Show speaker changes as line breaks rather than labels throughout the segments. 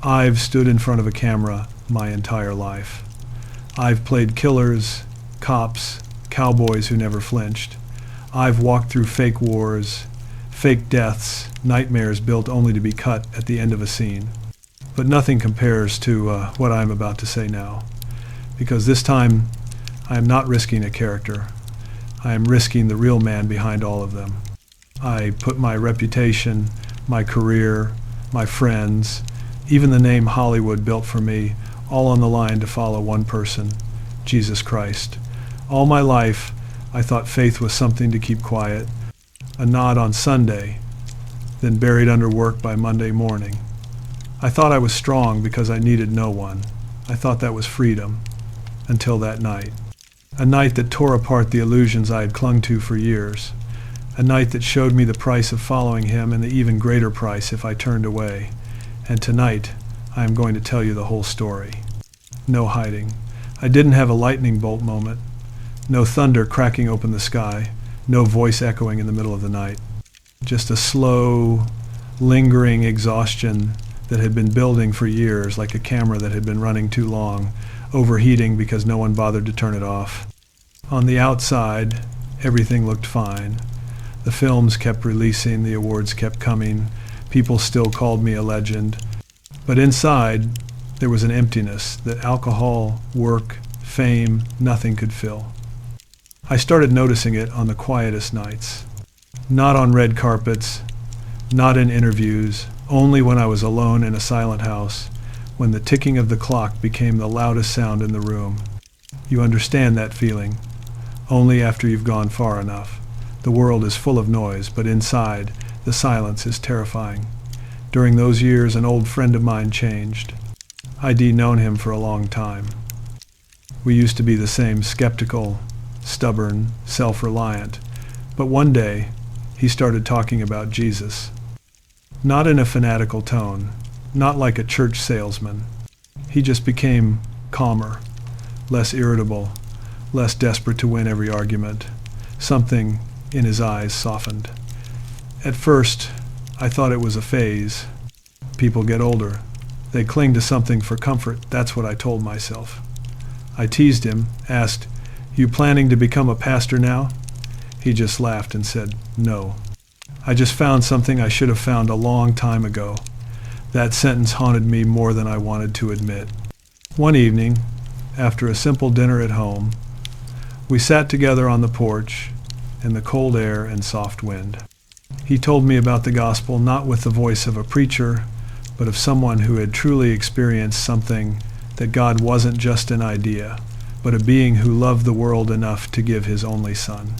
I've stood in front of a camera my entire life. I've played killers, cops, cowboys who never flinched. I've walked through fake wars, fake deaths, nightmares built only to be cut at the end of a scene. But nothing compares to what I'm about to say now, because this time I am not risking a character. I am risking the real man behind all of them. I put my reputation, my career, my friends, even the name Hollywood built for me, all on the line to follow one person, Jesus Christ. All my life, I thought faith was something to keep quiet, a nod on Sunday, then buried under work by Monday morning. I thought I was strong because I needed no one. I thought that was freedom, until that night. A night that tore apart the illusions I had clung to for years. A night that showed me the price of following him and the even greater price if I turned away. And tonight, I am going to tell you the whole story. No hiding. I didn't have a lightning bolt moment. No thunder cracking open the sky. No voice echoing in the middle of the night. Just a slow, lingering exhaustion that had been building for years, like a camera that had been running too long, overheating because no one bothered to turn it off. On the outside, everything looked fine. The films kept releasing, the awards kept coming, people still called me a legend. But inside, there was an emptiness that alcohol, work, fame, nothing could fill. I started noticing it on the quietest nights. Not on red carpets, not in interviews, only when I was alone in a silent house, when the ticking of the clock became the loudest sound in the room. You understand that feeling, only after you've gone far enough. The world is full of noise, but inside, the silence is terrifying. During those years, an old friend of mine changed. I'd known him for a long time. We used to be the same, skeptical, stubborn, self-reliant. But one day, he started talking about Jesus. Not in a fanatical tone, not like a church salesman. He just became calmer, less irritable, less desperate to win every argument. Something in his eyes softened. At first, I thought it was a phase. People get older. They cling to something for comfort. That's what I told myself. I teased him, asked, "You planning to become a pastor now?" He just laughed and said, "No. I just found something I should have found a long time ago." That sentence haunted me more than I wanted to admit. One evening, after a simple dinner at home, we sat together on the porch in the cold air and soft wind. He told me about the gospel not with the voice of a preacher, but of someone who had truly experienced something, that God wasn't just an idea, but a being who loved the world enough to give his only son.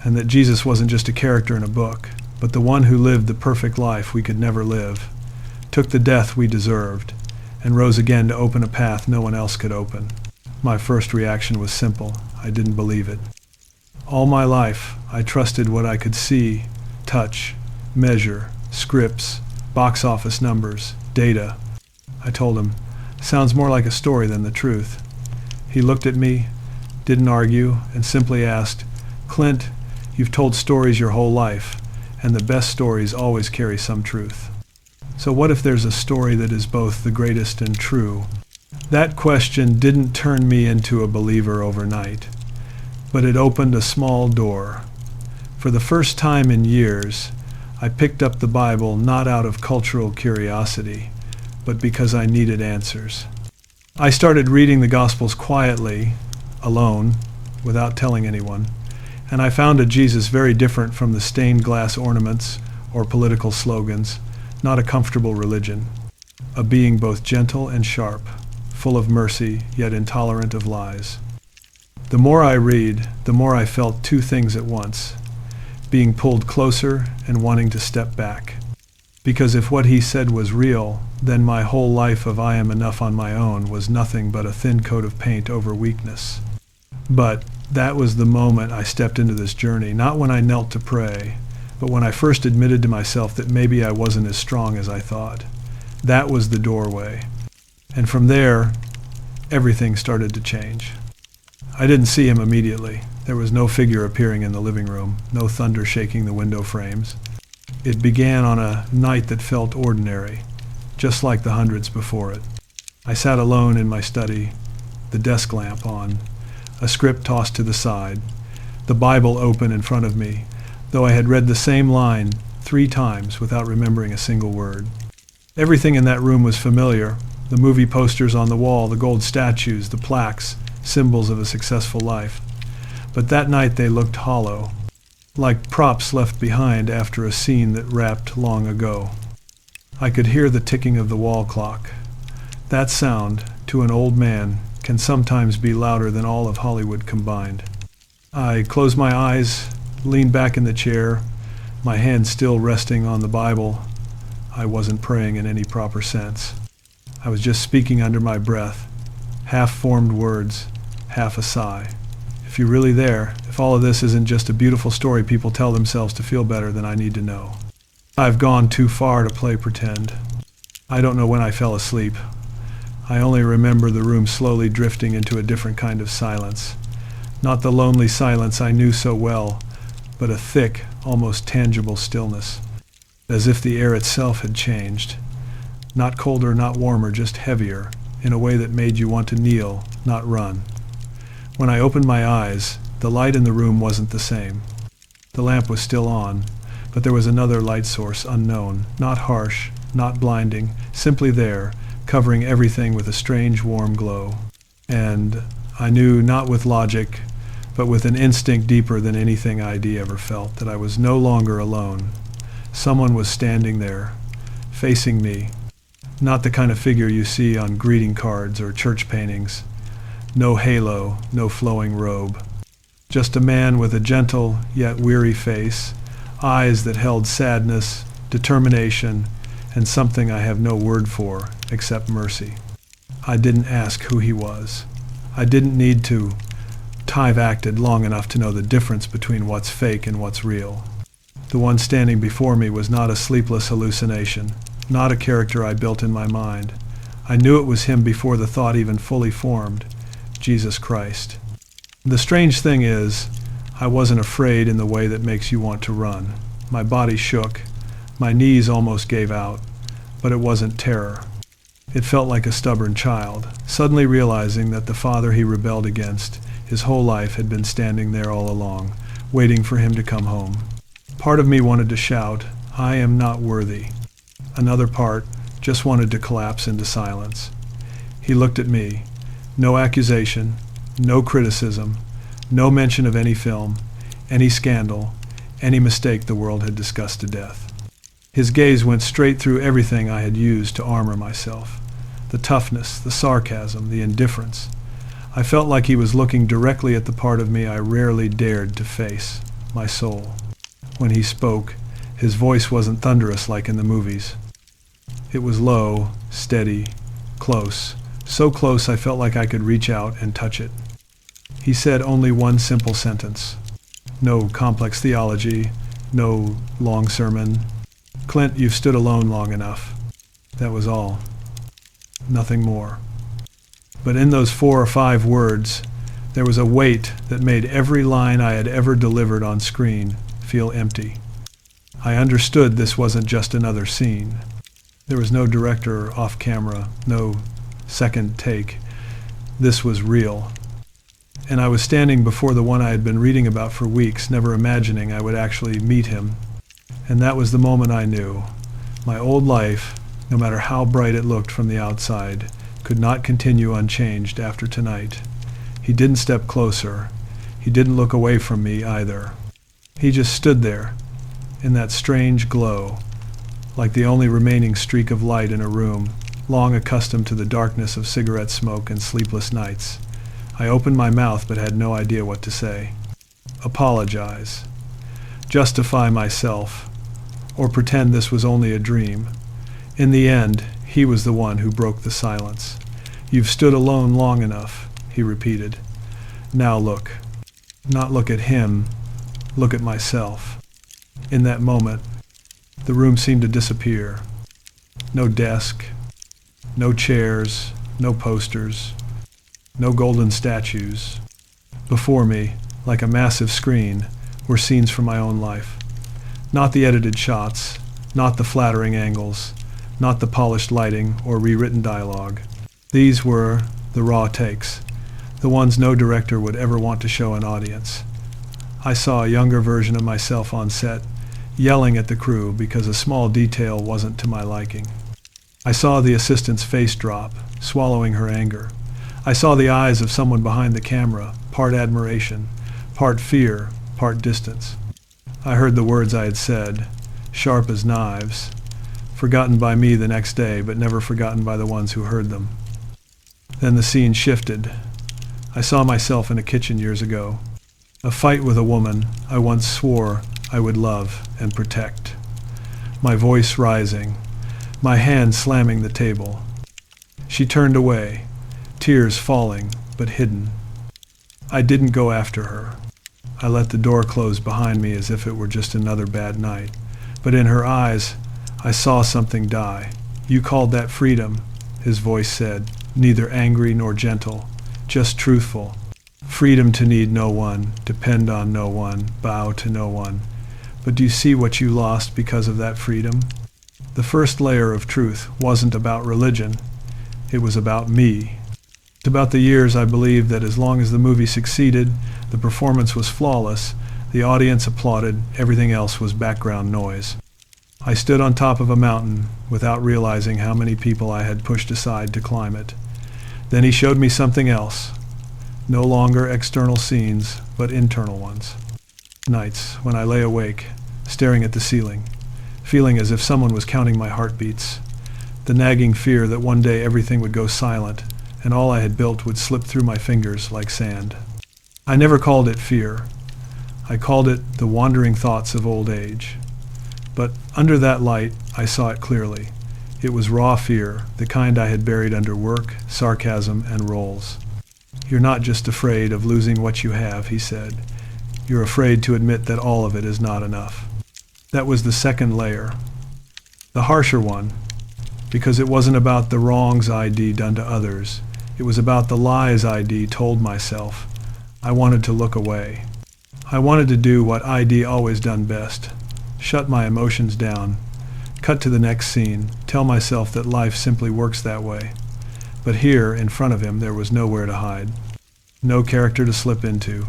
And that Jesus wasn't just a character in a book, but the one who lived the perfect life we could never live, took the death we deserved, and rose again to open a path no one else could open. My first reaction was simple. I didn't believe it. All my life, I trusted what I could see, touch, measure, scripts, box office numbers, data. I told him, "Sounds more like a story than the truth." He looked at me, didn't argue, and simply asked, "Clint, you've told stories your whole life, and the best stories always carry some truth. So what if there's a story that is both the greatest and true?" That question didn't turn me into a believer overnight, but it opened a small door. For the first time in years, I picked up the Bible not out of cultural curiosity, but because I needed answers. I started reading the Gospels quietly, alone, without telling anyone, and I found a Jesus very different from the stained glass ornaments or political slogans, not a comfortable religion, a being both gentle and sharp, full of mercy, yet intolerant of lies. The more I read, the more I felt two things at once, being pulled closer and wanting to step back. Because if what he said was real, then my whole life of I am enough on my own was nothing but a thin coat of paint over weakness. But that was the moment I stepped into this journey, not when I knelt to pray, but when I first admitted to myself that maybe I wasn't as strong as I thought. That was the doorway. And from there, everything started to change. I didn't see him immediately. There was no figure appearing in the living room, no thunder shaking the window frames. It began on a night that felt ordinary, just like the hundreds before it. I sat alone in my study, the desk lamp on, a script tossed to the side, the Bible open in front of me, though I had read the same line 3 times without remembering a single word. Everything in that room was familiar, the movie posters on the wall, the gold statues, the plaques, symbols of a successful life. But that night they looked hollow, like props left behind after a scene that wrapped long ago. I could hear the ticking of the wall clock. That sound, to an old man, can sometimes be louder than all of Hollywood combined. I closed my eyes, leaned back in the chair, my hand still resting on the Bible. I wasn't praying in any proper sense. I was just speaking under my breath, half-formed words, half a sigh. If you're really there, if all of this isn't just a beautiful story people tell themselves to feel better, then I need to know. I've gone too far to play pretend. I don't know when I fell asleep. I only remember the room slowly drifting into a different kind of silence. Not the lonely silence I knew so well, but a thick, almost tangible stillness, as if the air itself had changed. Not colder, not warmer, just heavier, in a way that made you want to kneel, not run. When I opened my eyes, the light in the room wasn't the same. The lamp was still on, but there was another light source unknown, not harsh, not blinding, simply there, covering everything with a strange warm glow. And I knew, not with logic, but with an instinct deeper than anything I'd ever felt, that I was no longer alone. Someone was standing there, facing me, not the kind of figure you see on greeting cards or church paintings. No halo, no flowing robe. Just a man with a gentle yet weary face, eyes that held sadness, determination, and something I have no word for except mercy. I didn't ask who he was. I didn't need to. I've acted long enough to know the difference between what's fake and what's real. The one standing before me was not a sleepless hallucination, not a character I built in my mind. I knew it was him before the thought even fully formed, Jesus Christ. The strange thing is, I wasn't afraid in the way that makes you want to run. My body shook, my knees almost gave out, but it wasn't terror. It felt like a stubborn child, suddenly realizing that the father he rebelled against his whole life had been standing there all along, waiting for him to come home. Part of me wanted to shout, "I am not worthy." Another part just wanted to collapse into silence. He looked at me. No accusation, no criticism, no mention of any film, any scandal, any mistake the world had discussed to death. His gaze went straight through everything I had used to armor myself. The toughness, the sarcasm, the indifference. I felt like he was looking directly at the part of me I rarely dared to face, my soul. When he spoke, his voice wasn't thunderous like in the movies. It was low, steady, close, so close I felt like I could reach out and touch it. He said only one simple sentence. No complex theology, no long sermon. "Clint, you've stood alone long enough." That was all. Nothing more. But in those 4 or 5 words, there was a weight that made every line I had ever delivered on screen feel empty. I understood this wasn't just another scene. There was no director off camera, no second take. This was real. And I was standing before the one I had been reading about for weeks, never imagining I would actually meet him. And that was the moment I knew. My old life, no matter how bright it looked from the outside, could not continue unchanged after tonight. He didn't step closer. He didn't look away from me either. He just stood there, in that strange glow, like the only remaining streak of light in a room, long accustomed to the darkness of cigarette smoke and sleepless nights. I opened my mouth but had no idea what to say. Apologize. Justify myself. Or pretend this was only a dream. In the end, he was the one who broke the silence. "You've stood alone long enough," he repeated. "Now look. Not look at him. Look at myself." In that moment, the room seemed to disappear. No desk, no chairs, no posters, no golden statues. Before me, like a massive screen, were scenes from my own life. Not the edited shots, not the flattering angles, not the polished lighting or rewritten dialogue. These were the raw takes, the ones no director would ever want to show an audience. I saw a younger version of myself on set, yelling at the crew because a small detail wasn't to my liking. I saw the assistant's face drop, swallowing her anger. I saw the eyes of someone behind the camera, part admiration, part fear, part distance. I heard the words I had said, sharp as knives, forgotten by me the next day, but never forgotten by the ones who heard them. Then the scene shifted. I saw myself in a kitchen years ago. A fight with a woman I once swore I would love and protect. My voice rising, my hand slamming the table. She turned away, tears falling but hidden. I didn't go after her. I let the door close behind me as if it were just another bad night. But in her eyes, I saw something die. You called that freedom, his voice said, neither angry nor gentle, just truthful. Freedom to need no one, depend on no one, bow to no one. But do you see what you lost because of that freedom? The first layer of truth wasn't about religion. It was about me. It's about the years I believed that as long as the movie succeeded, the performance was flawless, the audience applauded, everything else was background noise. I stood on top of a mountain without realizing how many people I had pushed aside to climb it. Then he showed me something else. No longer external scenes, but internal ones. Nights when I lay awake, staring at the ceiling, feeling as if someone was counting my heartbeats. The nagging fear that one day everything would go silent, and all I had built would slip through my fingers like sand. I never called it fear. I called it the wandering thoughts of old age. But under that light, I saw it clearly. It was raw fear, the kind I had buried under work, sarcasm, and roles. You're not just afraid of losing what you have, he said. You're afraid to admit that all of it is not enough. That was the second layer. The harsher one, because it wasn't about the wrongs I'd done to others. It was about the lies I'd told myself. I wanted to look away. I wanted to do what I'd always done best. Shut my emotions down. Cut to the next scene. Tell myself that life simply works that way. But here, in front of him, there was nowhere to hide. No character to slip into.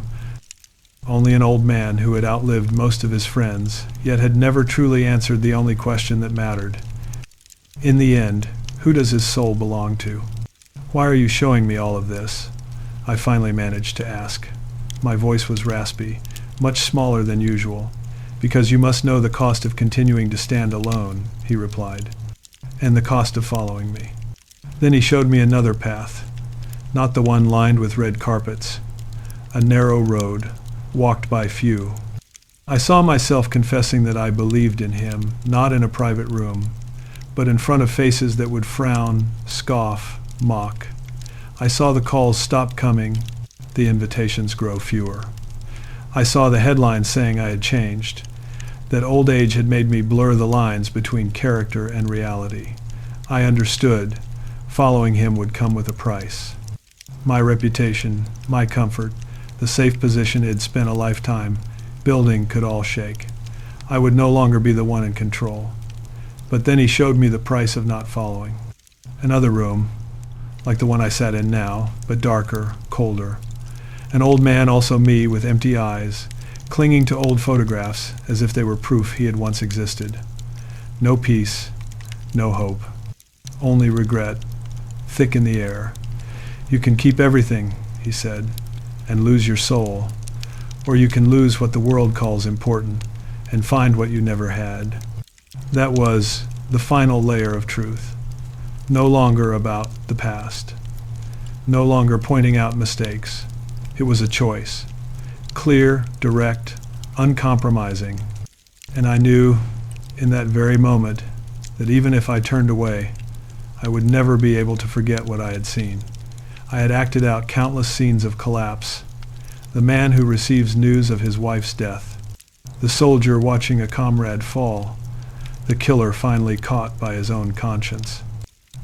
Only an old man who had outlived most of his friends, yet had never truly answered the only question that mattered. In the end, who does his soul belong to? Why are you showing me all of this? I finally managed to ask. My voice was raspy, much smaller than usual. Because you must know the cost of continuing to stand alone, he replied, and the cost of following me. Then he showed me another path, not the one lined with red carpets, a narrow road, walked by few. I saw myself confessing that I believed in him, not in a private room, but in front of faces that would frown, scoff, mock. I saw the calls stop coming, the invitations grow fewer. I saw the headlines saying I had changed, that old age had made me blur the lines between character and reality. I understood. Following him would come with a price. My reputation, my comfort, the safe position I'd spent a lifetime building could all shake. I would no longer be the one in control. But then he showed me the price of not following. Another room, like the one I sat in now, but darker, colder. An old man, also me, with empty eyes, clinging to old photographs as if they were proof he had once existed. No peace, no hope, only regret, thick in the air. You can keep everything, he said, and lose your soul, or you can lose what the world calls important and find what you never had. That was the final layer of truth, no longer about the past, no longer pointing out mistakes. It was a choice, clear, direct, uncompromising, and I knew in that very moment that even if I turned away, I would never be able to forget what I had seen. I had acted out countless scenes of collapse, the man who receives news of his wife's death, the soldier watching a comrade fall, the killer finally caught by his own conscience.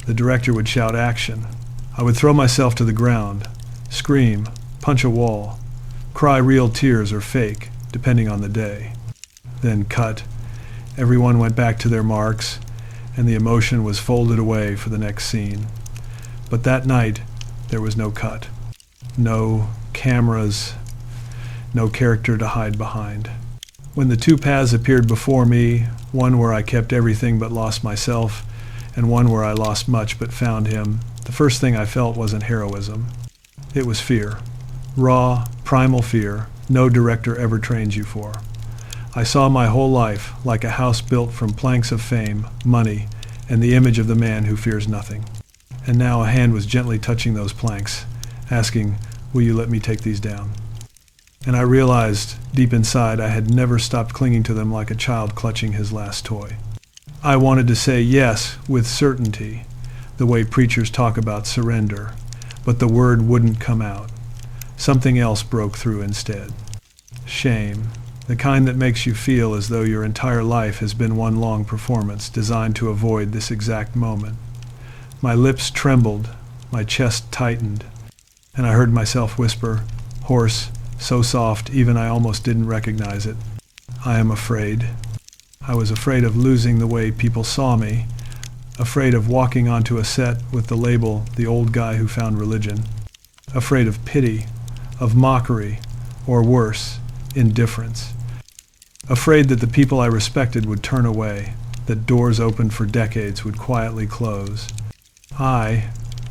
The director would shout action. I would throw myself to the ground, scream, punch a wall, cry real tears or fake, depending on the day. Then cut. Everyone went back to their marks, and the emotion was folded away for the next scene. But that night, there was no cut. No cameras, no character to hide behind. When the two paths appeared before me, one where I kept everything but lost myself, and one where I lost much but found him, the first thing I felt wasn't heroism. It was fear. Raw, primal fear no director ever trains you for. I saw my whole life like a house built from planks of fame, money, and the image of the man who fears nothing. And now a hand was gently touching those planks, asking, "Will you let me take these down?" And I realized, deep inside, I had never stopped clinging to them like a child clutching his last toy. I wanted to say yes with certainty, the way preachers talk about surrender, but the word wouldn't come out. Something else broke through instead. Shame, the kind that makes you feel as though your entire life has been one long performance designed to avoid this exact moment. My lips trembled, my chest tightened, and I heard myself whisper, hoarse, so soft even I almost didn't recognize it, "I am afraid." I was afraid of losing the way people saw me, afraid of walking onto a set with the label "the old guy who found religion," afraid of pity, of mockery, or worse, indifference, afraid that the people I respected would turn away, that doors opened for decades would quietly close. I,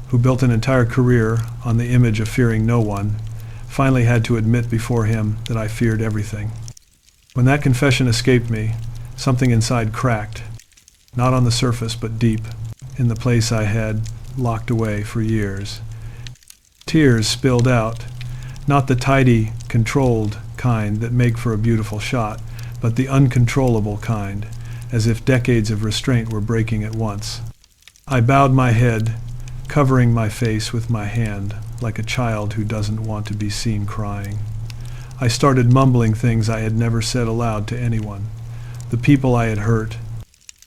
who built an entire career on the image of fearing no one, finally had to admit before him that I feared everything. When that confession escaped me, something inside cracked, not on the surface but deep, in the place I had locked away for years. Tears spilled out, not the tidy, controlled kind that make for a beautiful shot, but the uncontrollable kind, as if decades of restraint were breaking at once. I bowed my head, covering my face with my hand, like a child who doesn't want to be seen crying. I started mumbling things I had never said aloud to anyone, the people I had hurt,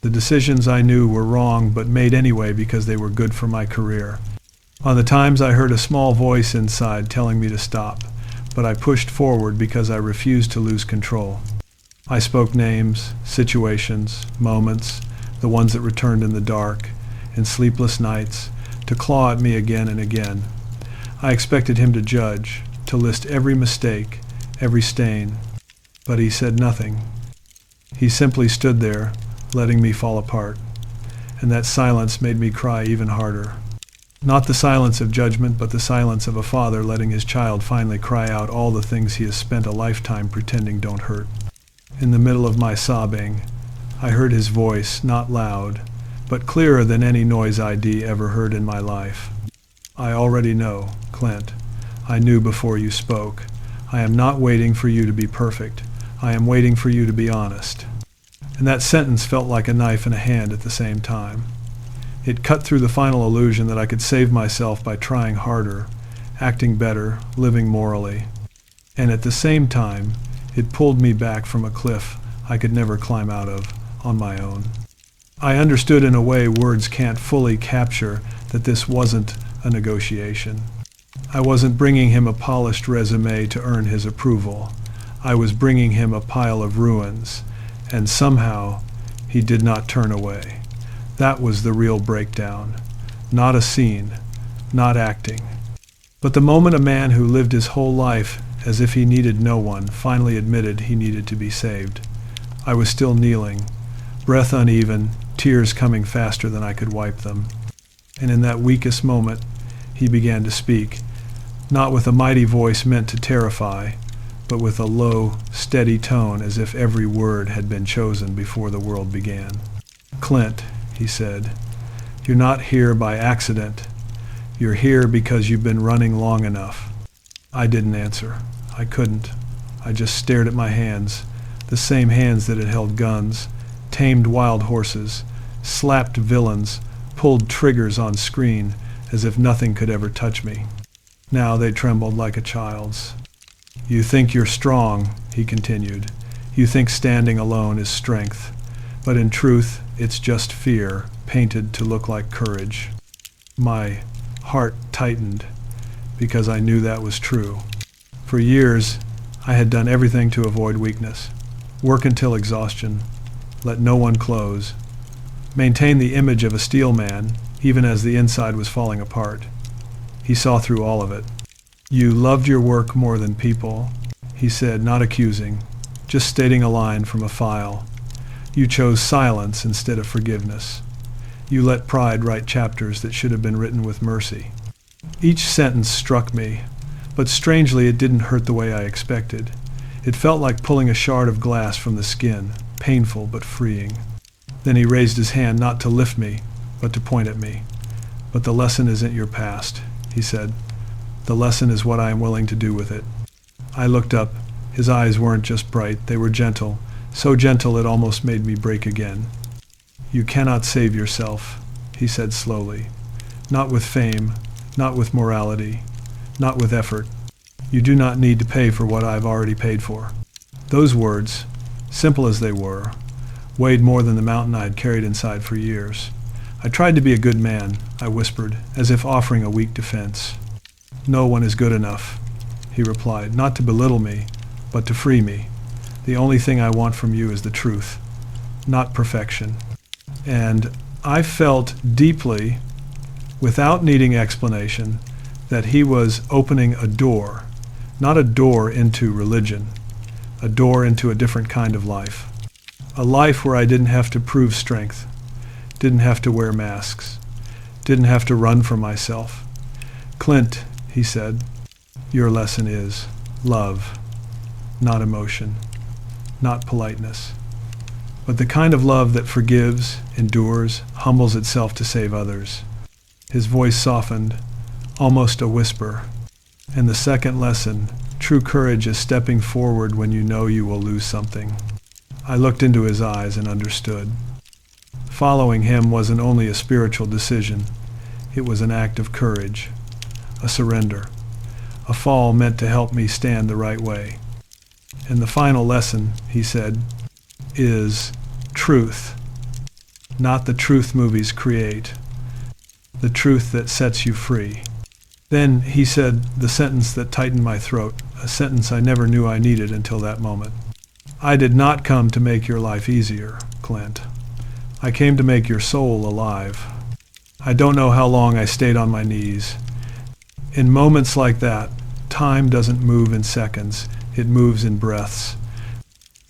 the decisions I knew were wrong but made anyway because they were good for my career. On the times I heard a small voice inside telling me to stop, but I pushed forward because I refused to lose control. I spoke names, situations, moments, the ones that returned in the dark, in sleepless nights, to claw at me again and again. I expected him to judge, to list every mistake, every stain, but he said nothing. He simply stood there, letting me fall apart, and that silence made me cry even harder. Not the silence of judgment, but the silence of a father letting his child finally cry out all the things he has spent a lifetime pretending don't hurt. In the middle of my sobbing, I heard his voice, not loud, but clearer than any noise ID ever heard in my life. "I already know, Clint. I knew before you spoke. I am not waiting for you to be perfect. I am waiting for you to be honest." And that sentence felt like a knife in a hand at the same time. It cut through the final illusion that I could save myself by trying harder, acting better, living morally. And at the same time, it pulled me back from a cliff I could never climb out of on my own. I understood in a way words can't fully capture that this wasn't a negotiation. I wasn't bringing him a polished resume to earn his approval. I was bringing him a pile of ruins, and somehow he did not turn away. That was the real breakdown. Not a scene, not acting. But the moment a man who lived his whole life as if he needed no one finally admitted he needed to be saved, I was still kneeling, breath uneven, tears coming faster than I could wipe them. And in that weakest moment, he began to speak, not with a mighty voice meant to terrify, but with a low, steady tone as if every word had been chosen before the world began. "Clint," he said, "you're not here by accident. You're here because you've been running long enough." I didn't answer. I couldn't. I just stared at my hands, the same hands that had held guns, tamed wild horses, slapped villains, pulled triggers on screen as if nothing could ever touch me. Now they trembled like a child's. "You think you're strong," he continued. "You think standing alone is strength. But in truth, it's just fear, painted to look like courage." My heart tightened because I knew that was true. For years, I had done everything to avoid weakness. Work until exhaustion. Let no one close. maintain the image of a steel man, even as the inside was falling apart. He saw through all of it. "You loved your work more than people," he said, not accusing, just stating a line from a file. "You chose silence instead of forgiveness. You let pride write chapters that should have been written with mercy." Each sentence struck me, but strangely it didn't hurt the way I expected. It felt like pulling a shard of glass from the skin, painful but freeing. Then he raised his hand not to lift me, but to point at me. "But the lesson isn't your past," he said. "The lesson is what I am willing to do with it." I looked up. His eyes weren't just bright, they were gentle, so gentle it almost made me break again. "You cannot save yourself," he said slowly. "Not with fame, not with morality, not with effort. You do not need to pay for what I've already paid for." Those words, simple as they were, weighed more than the mountain I had carried inside for years. "I tried to be a good man," I whispered, as if offering a weak defense. "No one is good enough," he replied, "not to belittle me, but to free me. The only thing I want from you is the truth, not perfection." And I felt deeply, without needing explanation, that he was opening a door, not a door into religion, a door into a different kind of life. A life where I didn't have to prove strength, didn't have to wear masks, didn't have to run from myself. "Clint," he said, "your lesson is love, not emotion, not politeness, but the kind of love that forgives, endures, humbles itself to save others." His voice softened, almost a whisper. "And the second lesson, true courage is stepping forward when you know you will lose something." I looked into his eyes and understood. Following him wasn't only a spiritual decision, it was an act of courage, a surrender, a fall meant to help me stand the right way. "And the final lesson," he said, "is truth. Not the truth movies create, the truth that sets you free." Then he said the sentence that tightened my throat, a sentence I never knew I needed until that moment. "I did not come to make your life easier, Clint. I came to make your soul alive." I don't know how long I stayed on my knees. In moments like that, time doesn't move in seconds, it moves in breaths.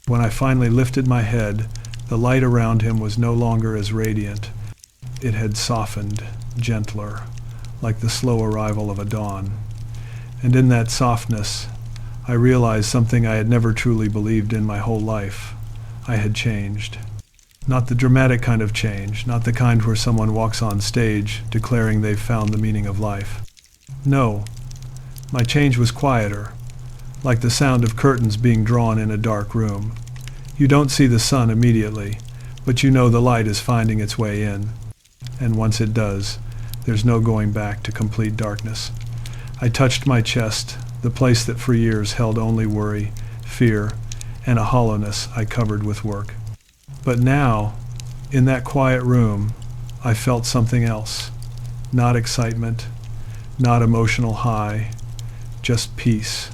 When I finally lifted my head, the light around him was no longer as radiant. It had softened, gentler, like the slow arrival of a dawn. And in that softness, I realized something I had never truly believed in my whole life. I had changed. Not the dramatic kind of change, not the kind where someone walks on stage declaring they've found the meaning of life. No, my change was quieter, like the sound of curtains being drawn in a dark room. You don't see the sun immediately, but you know the light is finding its way in. And once it does, there's no going back to complete darkness. I touched my chest, the place that for years held only worry, fear, and a hollowness I covered with work. But now, in that quiet room, I felt something else. Not excitement, not emotional high, just peace.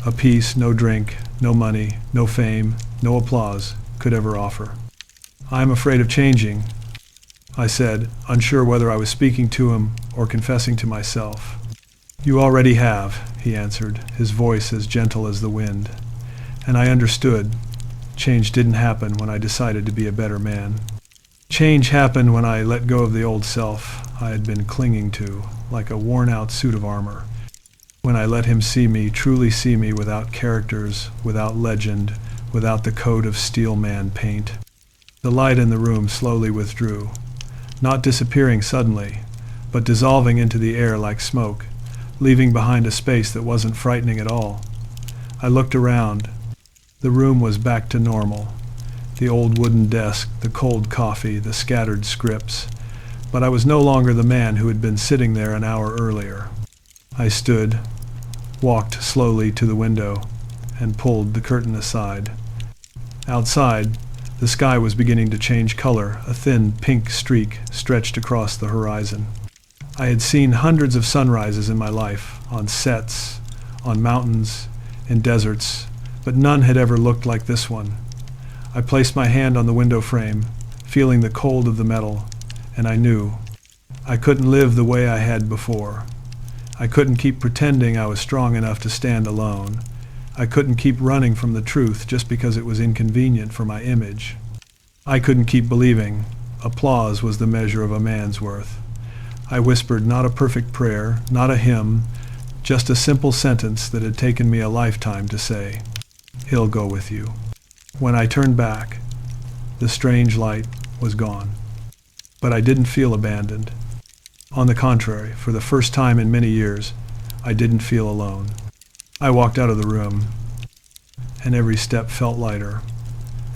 A peace no drink, no money, no fame, no applause could ever offer. "I'm afraid of changing," I said, unsure whether I was speaking to him or confessing to myself. "You already have," he answered, his voice as gentle as the wind. And I understood. Change didn't happen when I decided to be a better man. Change happened when I let go of the old self I had been clinging to, like a worn-out suit of armor. When I let him see me, truly see me, without characters, without legend, without the coat of steel man paint. The light in the room slowly withdrew, not disappearing suddenly, but dissolving into the air like smoke, leaving behind a space that wasn't frightening at all. I looked around. The room was back to normal. The old wooden desk, the cold coffee, the scattered scripts. But I was no longer the man who had been sitting there an hour earlier. I stood, walked slowly to the window, and pulled the curtain aside. Outside, the sky was beginning to change color. A thin pink streak stretched across the horizon. I had seen hundreds of sunrises in my life, on sets, on mountains, in deserts, but none had ever looked like this one. I placed my hand on the window frame, feeling the cold of the metal, and I knew I couldn't live the way I had before. I couldn't keep pretending I was strong enough to stand alone. I couldn't keep running from the truth just because it was inconvenient for my image. I couldn't keep believing applause was the measure of a man's worth. I whispered not a perfect prayer, not a hymn, just a simple sentence that had taken me a lifetime to say, "He'll go with you." When I turned back, the strange light was gone. But I didn't feel abandoned. On the contrary, for the first time in many years, I didn't feel alone. I walked out of the room, and every step felt lighter,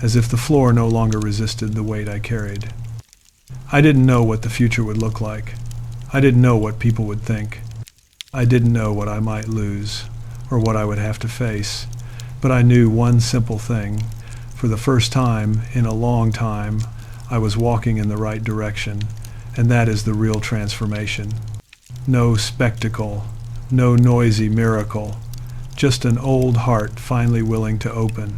as if the floor no longer resisted the weight I carried. I didn't know what the future would look like. I didn't know what people would think. I didn't know what I might lose, or what I would have to face, but I knew one simple thing. For the first time in a long time, I was walking in the right direction, and that is the real transformation. No spectacle, no noisy miracle, just an old heart finally willing to open.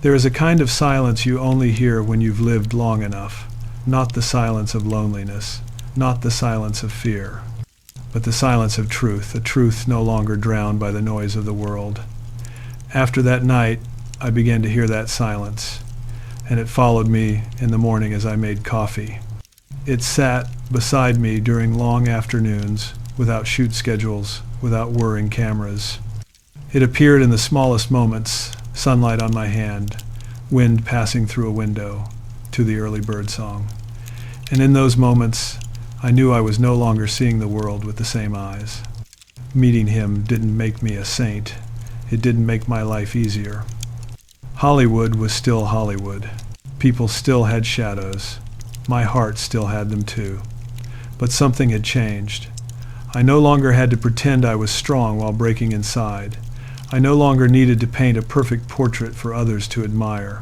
There is a kind of silence you only hear when you've lived long enough, not the silence of loneliness, not the silence of fear, but the silence of truth, a truth no longer drowned by the noise of the world. After that night, I began to hear that silence, and it followed me in the morning as I made coffee. It sat beside me during long afternoons, without shoot schedules, without whirring cameras. It appeared in the smallest moments, sunlight on my hand, wind passing through a window, to the early bird song. And in those moments, I knew I was no longer seeing the world with the same eyes. Meeting him didn't make me a saint. It didn't make my life easier. Hollywood was still Hollywood. People still had shadows. My heart still had them too. But something had changed. I no longer had to pretend I was strong while breaking inside. I no longer needed to paint a perfect portrait for others to admire.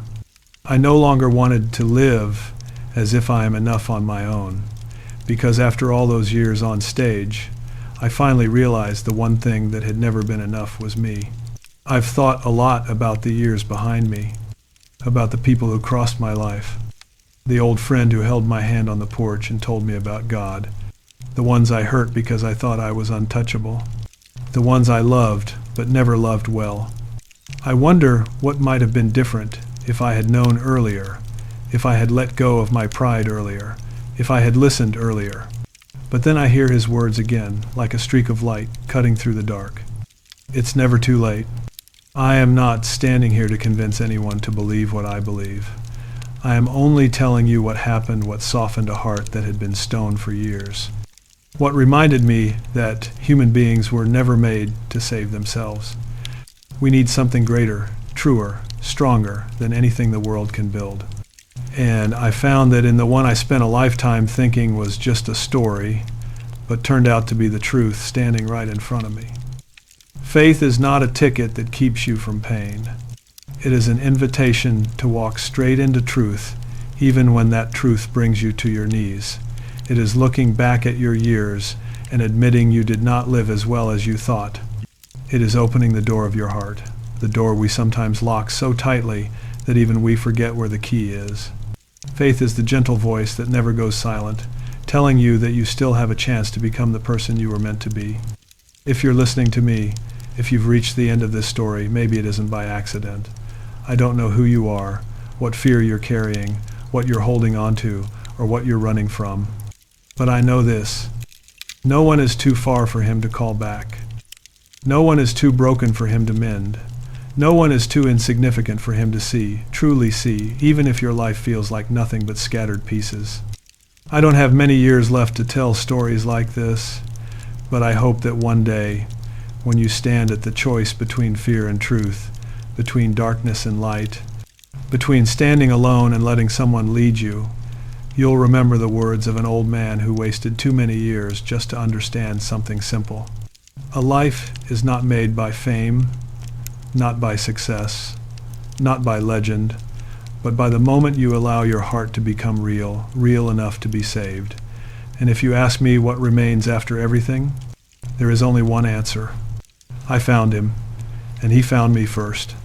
I no longer wanted to live as if I am enough on my own, because after all those years on stage, I finally realized the one thing that had never been enough was me. I've thought a lot about the years behind me, about the people who crossed my life, the old friend who held my hand on the porch and told me about God, the ones I hurt because I thought I was untouchable, the ones I loved but never loved well. I wonder what might have been different if I had known earlier, if I had let go of my pride earlier, if I had listened earlier. But then I hear his words again, like a streak of light cutting through the dark. It's never too late. I am not standing here to convince anyone to believe what I believe. I am only telling you what happened, what softened a heart that had been stone for years. What reminded me that human beings were never made to save themselves. We need something greater, truer, stronger than anything the world can build. And I found that in the one I spent a lifetime thinking was just a story, but turned out to be the truth standing right in front of me. Faith is not a ticket that keeps you from pain. It is an invitation to walk straight into truth, even when that truth brings you to your knees. It is looking back at your years and admitting you did not live as well as you thought. It is opening the door of your heart, the door we sometimes lock so tightly that even we forget where the key is. Faith is the gentle voice that never goes silent, telling you that you still have a chance to become the person you were meant to be. If you're listening to me, if you've reached the end of this story, maybe it isn't by accident. I don't know who you are, what fear you're carrying, what you're holding on to, or what you're running from. But I know this. No one is too far for him to call back. No one is too broken for him to mend. No one is too insignificant for him to see, truly see, even if your life feels like nothing but scattered pieces. I don't have many years left to tell stories like this, but I hope that one day, when you stand at the choice between fear and truth, between darkness and light, between standing alone and letting someone lead you, you'll remember the words of an old man who wasted too many years just to understand something simple. A life is not made by fame, not by success, not by legend, but by the moment you allow your heart to become real, real enough to be saved. And if you ask me what remains after everything, there is only one answer. I found him, and he found me first.